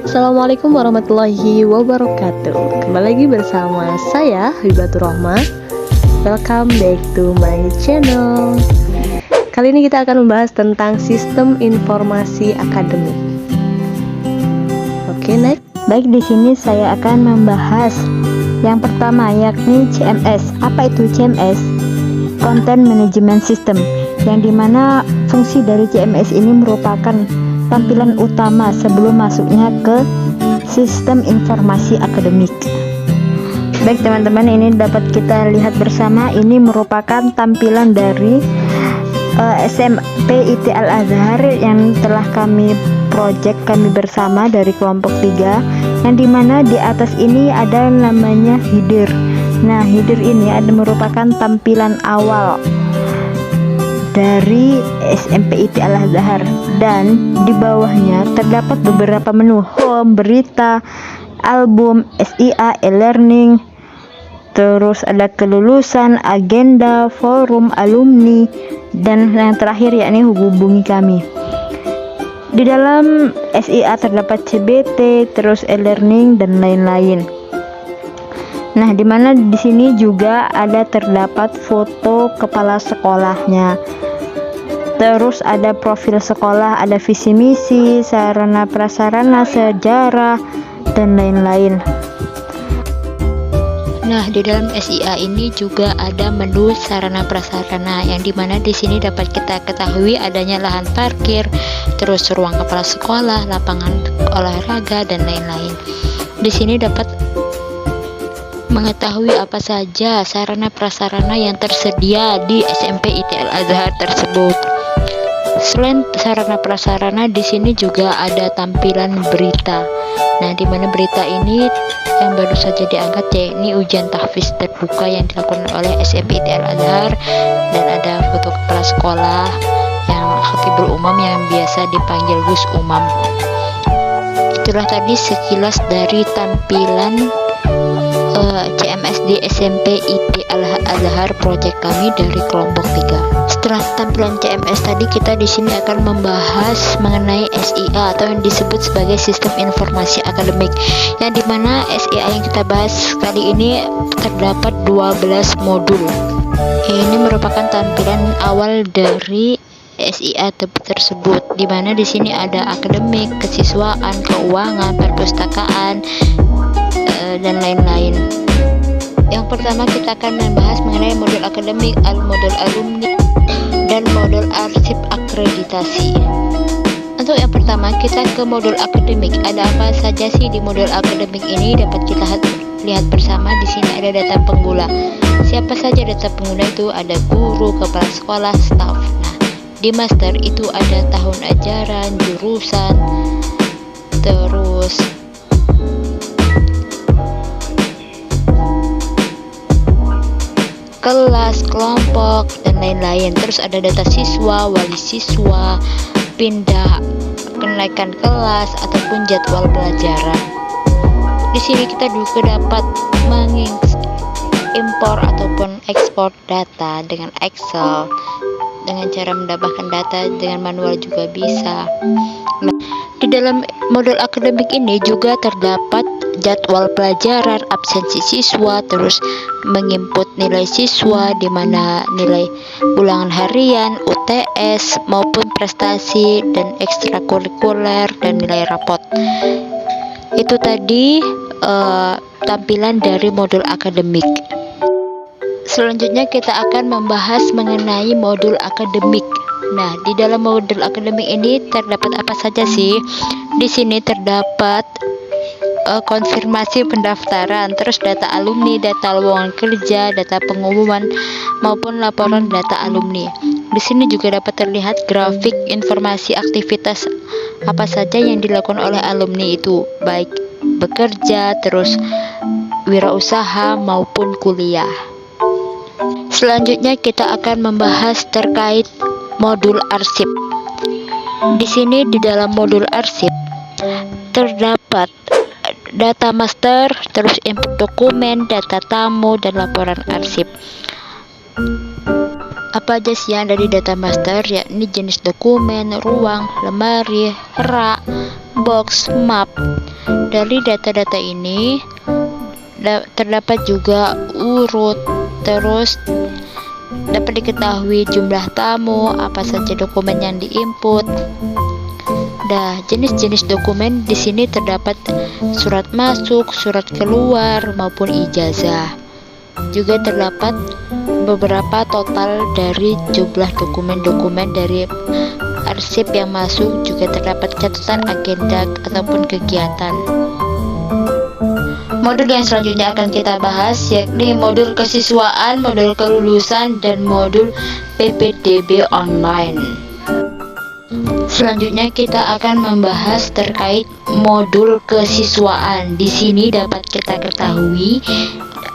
Assalamualaikum warahmatullahi wabarakatuh. Kembali lagi bersama saya Hibatur Rahma. Welcome back to my channel. Kali ini kita akan membahas tentang sistem informasi akademik. Oke, next. Baik, di sini saya akan membahas yang pertama, yakni CMS. Apa itu CMS? Content Management System, yang dimana fungsi dari CMS ini merupakan tampilan utama sebelum masuknya ke sistem informasi akademik. Baik teman-teman, ini dapat kita lihat bersama, ini merupakan tampilan dari SMP IT Al-Azhar yang telah kami bersama dari kelompok 3, yang dimana di atas ini ada namanya header. Nah, header ini merupakan tampilan awal dari SMP IT Al-Azhar, dan di bawahnya terdapat beberapa menu: home, berita, album, SIA, e-learning, terus ada kelulusan, agenda, forum, alumni, dan yang terakhir yakni hubungi kami. Di dalam SIA terdapat CBT, terus e-learning dan lain-lain. Nah, dimana di sini juga ada terdapat foto kepala sekolahnya. Terus ada profil sekolah, ada visi misi, sarana prasarana, sejarah, dan lain-lain. Nah, di dalam SIA ini juga ada menu sarana prasarana, yang dimana di sini dapat kita ketahui adanya lahan parkir, terus ruang kepala sekolah, lapangan olahraga, dan lain-lain. Di sini dapat mengetahui apa saja sarana prasarana yang tersedia di SMP IT Al-Azhar tersebut. Selain sarana prasarana, di sini juga ada tampilan berita. Nah, di mana berita ini yang baru saja diangkat yakni ujian tahfiz terbuka yang dilakukan oleh SMP IT Al-Azhar, dan ada foto kepala sekolah yang khatibul umam yang biasa dipanggil Gus Umam. Itulah tadi sekilas dari tampilan CMS di SMP IT Al-Azhar project kami dari kelompok 3. Setelah tampilan CMS tadi, kita di sini akan membahas mengenai SIA atau yang disebut sebagai sistem informasi akademik, yang dimana SIA yang kita bahas kali ini terdapat 12 modul. Ini merupakan tampilan awal dari SIA tersebut, dimana di sini ada akademik, kesiswaan, keuangan, perpustakaan, dan lain-lain. Yang pertama kita akan membahas mengenai modul akademik, modul alumni, dan modul arsip akreditasi. Untuk yang pertama, kita ke modul akademik. Ada apa saja sih di modul akademik ini? Dapat kita lihat bersama. Di sini ada data pengguna. Siapa saja data pengguna itu? Ada guru, kepala sekolah, staf. Nah, di master itu ada tahun ajaran, jurusan, terus kelas, kelompok, dan lain-lain. Terus ada data siswa, wali siswa, pindah, kenaikan kelas, ataupun jadwal pelajaran. Di sini kita juga dapat mengimpor ataupun ekspor data dengan Excel, dengan cara menambahkan data dengan manual juga bisa. Nah, di dalam modul akademik ini juga terdapat jadwal pelajaran, absensi siswa, terus menginput nilai siswa, di mana nilai ulangan harian, UTS, maupun prestasi dan ekstrakurikuler, dan nilai rapot. Itu tadi tampilan dari modul akademik. Selanjutnya kita akan membahas mengenai modul akademik. Nah, di dalam modul akademik ini terdapat apa saja sih? Di sini terdapat konfirmasi pendaftaran, terus data alumni, data lowongan kerja, data pengumuman, maupun laporan data alumni. Di sini juga dapat terlihat grafik informasi aktivitas apa saja yang dilakukan oleh alumni itu, baik bekerja, terus wirausaha, maupun kuliah. Selanjutnya kita akan membahas terkait modul arsip. Di sini di dalam modul arsip terdapat data master, terus input dokumen, data tamu, dan laporan arsip. Apa aja sih yang ada di data master, yakni jenis dokumen, ruang, lemari, rak, box, map. Dari data-data ini terdapat juga urut, terus dapat diketahui jumlah tamu, apa saja dokumen yang diinput. Jenis-jenis dokumen di sini terdapat surat masuk, surat keluar maupun ijazah. Juga terdapat beberapa total dari jumlah dokumen-dokumen dari arsip yang masuk, juga terdapat catatan agenda ataupun kegiatan. Modul yang selanjutnya akan kita bahas yakni modul kesiswaan, modul kelulusan, dan modul PPDB online. Selanjutnya kita akan membahas terkait modul kesiswaan. Di sini dapat kita ketahui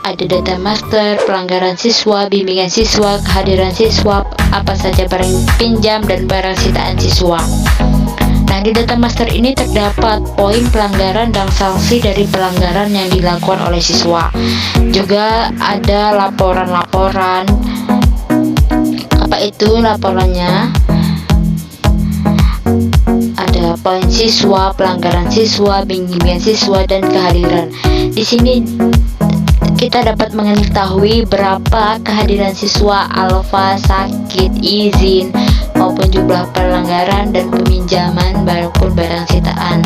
ada data master, pelanggaran siswa, bimbingan siswa, kehadiran siswa, apa saja barang pinjam dan barang sitaan siswa. Nah, di data master ini terdapat poin pelanggaran dan sanksi dari pelanggaran yang dilakukan oleh siswa. Juga ada laporan-laporan. Apa itu laporannya? Ada poin siswa, pelanggaran siswa, bimbingan siswa, dan kehadiran. Di sini kita dapat mengetahui berapa kehadiran siswa, alfa, sakit, izin, maupun jumlah pelanggaran dan peminjaman maupun barang sitaan.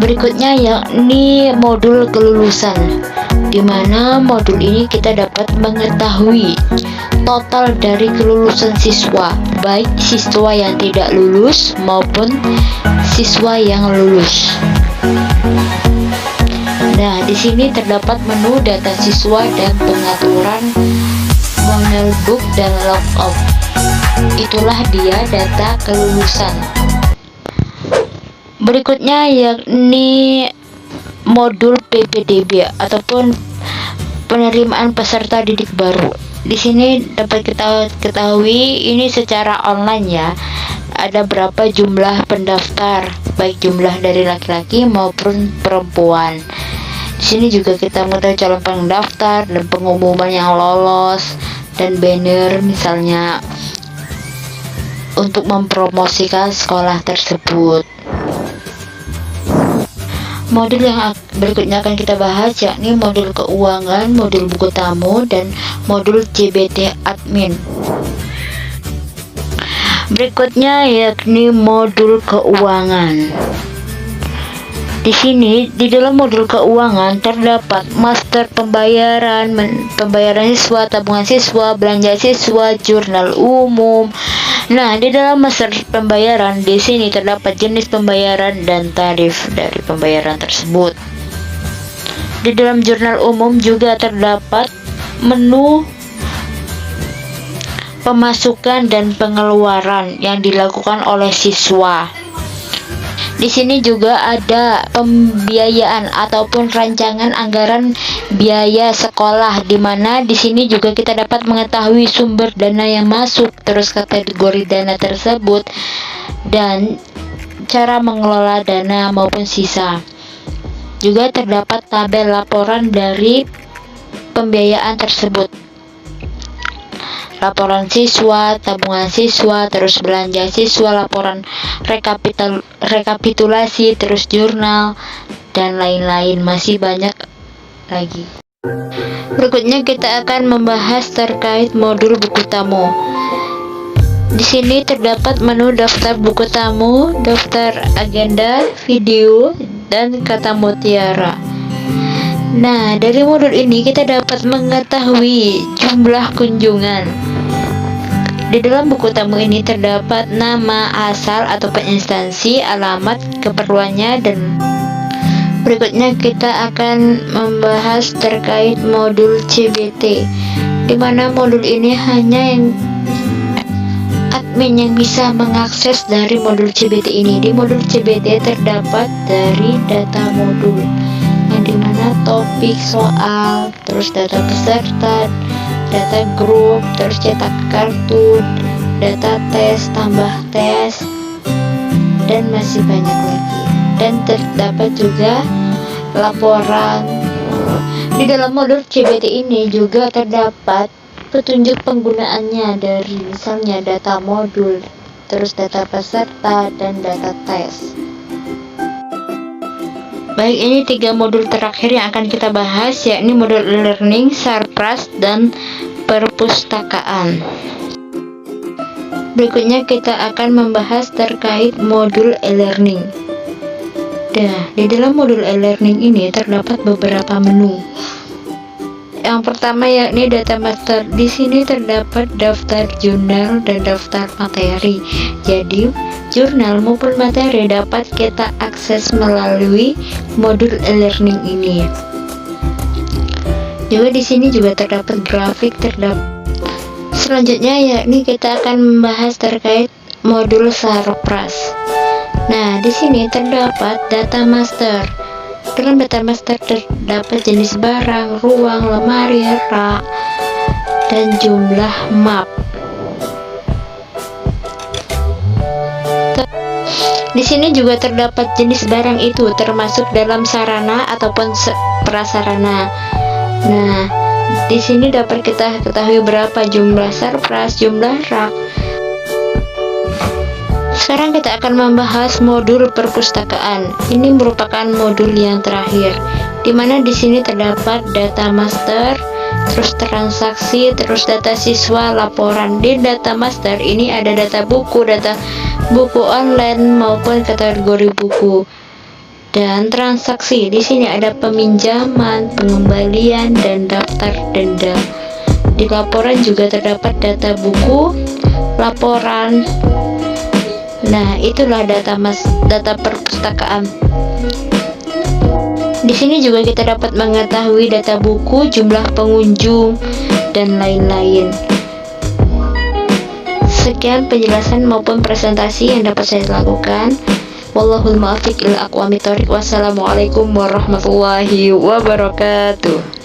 Berikutnya yakni modul kelulusan, di mana modul ini kita dapat mengetahui total dari kelulusan siswa, baik siswa yang tidak lulus maupun siswa yang lulus. Nah, di sini terdapat menu data siswa dan pengaturan manual book dan logout. Itulah dia data kelulusan. Berikutnya yakni modul PPDB ataupun penerimaan peserta didik baru. Di sini dapat kita ketahui ini secara online ya. Ada berapa jumlah pendaftar, baik jumlah dari laki-laki maupun perempuan. Di sini juga kita mengetahui calon pendaftar dan pengumuman yang lolos dan banner misalnya untuk mempromosikan sekolah tersebut. Modul yang berikutnya akan kita bahas yakni modul keuangan, modul buku tamu, dan modul CBT admin. Berikutnya yakni modul keuangan. Di sini di dalam modul keuangan terdapat master pembayaran, pembayaran siswa, tabungan siswa, belanja siswa, jurnal umum. Nah, di dalam master pembayaran di sini terdapat jenis pembayaran dan tarif dari pembayaran tersebut. Di dalam jurnal umum juga terdapat menu pemasukan dan pengeluaran yang dilakukan oleh siswa. Di sini juga ada pembiayaan ataupun rancangan anggaran biaya sekolah, di mana di sini juga kita dapat mengetahui sumber dana yang masuk, terus kategori dana tersebut, dan cara mengelola dana maupun sisa. Juga terdapat tabel laporan dari pembiayaan tersebut. Laporan siswa, tabungan siswa, terus belanja siswa, laporan rekapitulasi, terus jurnal, dan lain-lain, masih banyak lagi. Berikutnya kita akan membahas terkait modul buku tamu. Di sini terdapat menu daftar buku tamu, daftar agenda, video, dan kata mutiara. Nah, dari modul ini kita dapat mengetahui jumlah kunjungan. Di dalam buku tamu ini terdapat nama, asal ataupun instansi, alamat, keperluannya, dan berikutnya kita akan membahas terkait modul CBT, di mana modul ini hanya yang admin yang bisa mengakses dari modul CBT ini. Di modul CBT terdapat dari data modul, yang dimana topik soal, terus data peserta, data grup, terus cetak kartu, data tes, tambah tes, dan masih banyak lagi. Dan terdapat juga laporan. Di dalam modul CBT ini juga terdapat petunjuk penggunaannya dari misalnya data modul, terus data peserta, dan data tes. Baik, ini 3 modul terakhir yang akan kita bahas, yakni modul e-learning, Sarpras, dan perpustakaan. Berikutnya kita akan membahas terkait modul e-learning. Nah, di dalam modul e-learning ini terdapat beberapa menu. Yang pertama yakni data master. Di sini terdapat daftar jurnal dan daftar materi. Jadi, jurnal maupun materi dapat kita akses melalui modul e-learning ini. Juga di sini juga terdapat grafik, Selanjutnya yakni kita akan membahas terkait modul Sarpras. Nah, di sini terdapat data master. Dalam data master terdapat jenis barang, ruang, lemari, rak, dan jumlah map. Di sini juga terdapat jenis barang itu termasuk dalam sarana ataupun prasarana. Nah, di sini dapat kita ketahui berapa jumlah Sarpras, jumlah rak. Sekarang kita akan membahas modul perpustakaan. Ini merupakan modul yang terakhir, di mana di sini terdapat data master, terus transaksi, terus data siswa, laporan. Di data master ini ada data buku online maupun kategori buku. Dan transaksi di sini ada peminjaman, pengembalian, dan daftar denda. Di laporan juga terdapat data buku, laporan. Nah, itulah data perpustakaan. Di sini juga kita dapat mengetahui data buku, jumlah pengunjung, dan lain-lain. Sekian penjelasan maupun presentasi yang dapat saya lakukan. Wallahul muwaffiq ila aqwamit thoriq. Wassalamualaikum warahmatullahi wabarakatuh.